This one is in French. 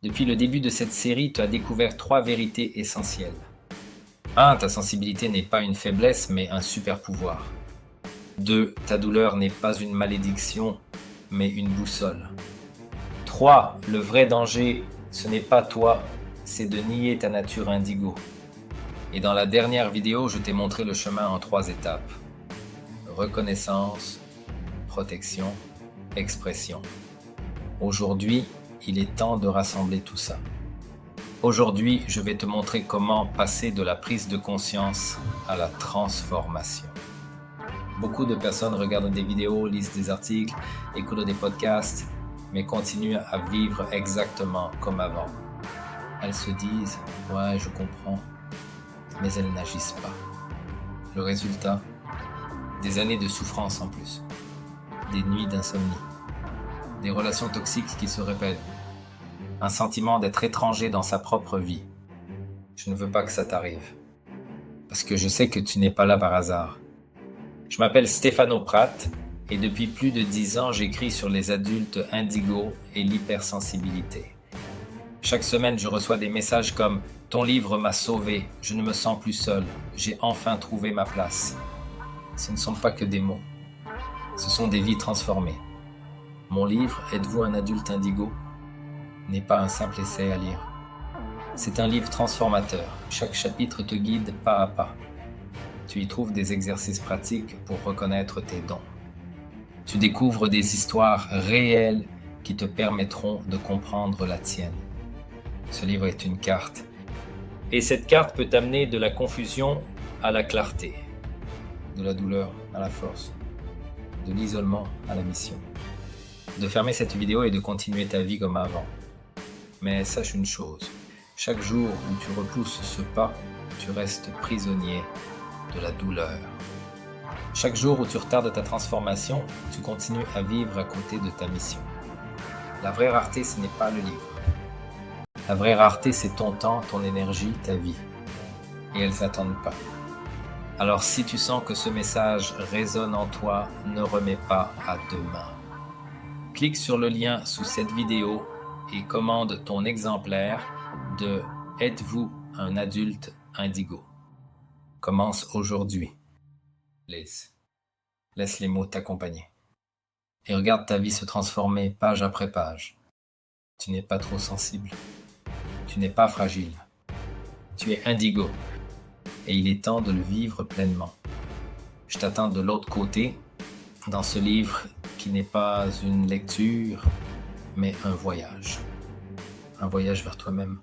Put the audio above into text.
Depuis le début de cette série, tu as découvert 3 vérités essentielles. 1. Ta sensibilité n'est pas une faiblesse, mais un super pouvoir. 2. Ta douleur n'est pas une malédiction, mais une boussole. 3. Le vrai danger, ce n'est pas toi, c'est de nier ta nature indigo. Et dans la dernière vidéo, je t'ai montré le chemin en 3 étapes. Reconnaissance, protection, expression. Aujourd'hui, il est temps de rassembler tout ça. Aujourd'hui, je vais te montrer comment passer de la prise de conscience à la transformation. Beaucoup de personnes regardent des vidéos, lisent des articles, écoutent des podcasts, mais continuent à vivre exactement comme avant. Elles se disent « Ouais, je comprends », mais elles n'agissent pas. Le résultat, des années de souffrance en plus, des nuits d'insomnie, des relations toxiques qui se répètent, un sentiment d'être étranger dans sa propre vie. Je ne veux pas que ça t'arrive, parce que je sais que tu n'es pas là par hasard. Je m'appelle Stefano Pratt et depuis plus de 10 ans, j'écris sur les adultes indigos et l'hypersensibilité. Chaque semaine, je reçois des messages comme « Ton livre m'a sauvé, je ne me sens plus seul, j'ai enfin trouvé ma place ». Ce ne sont pas que des mots, ce sont des vies transformées. Mon livre « Êtes-vous un adulte indigo ?» n'est pas un simple essai à lire. C'est un livre transformateur. Chaque chapitre te guide pas à pas. Tu y trouves des exercices pratiques pour reconnaître tes dons. Tu découvres des histoires réelles qui te permettront de comprendre la tienne. Ce livre est une carte. Et cette carte peut t'amener de la confusion à la clarté, de la douleur à la force, de l'isolement à la mission. De fermer cette vidéo et de continuer ta vie comme avant. Mais sache une chose, chaque jour où tu repousses ce pas, tu restes prisonnier de la douleur. Chaque jour où tu retardes ta transformation, tu continues à vivre à côté de ta mission. La vraie rareté, ce n'est pas le livre. La vraie rareté, c'est ton temps, ton énergie, ta vie. Et elles n'attendent pas. Alors si tu sens que ce message résonne en toi, ne remets pas à demain. Clique sur le lien sous cette vidéo et commande ton exemplaire de « Êtes-vous un adulte indigo ?» Commence aujourd'hui. Laisse les mots t'accompagner. Et regarde ta vie se transformer page après page. Tu n'es pas trop sensible. Tu n'es pas fragile. Tu es indigo. Et il est temps de le vivre pleinement. Je t'attends de l'autre côté, dans ce livre qui n'est pas une lecture, mais un voyage. Un voyage vers toi-même.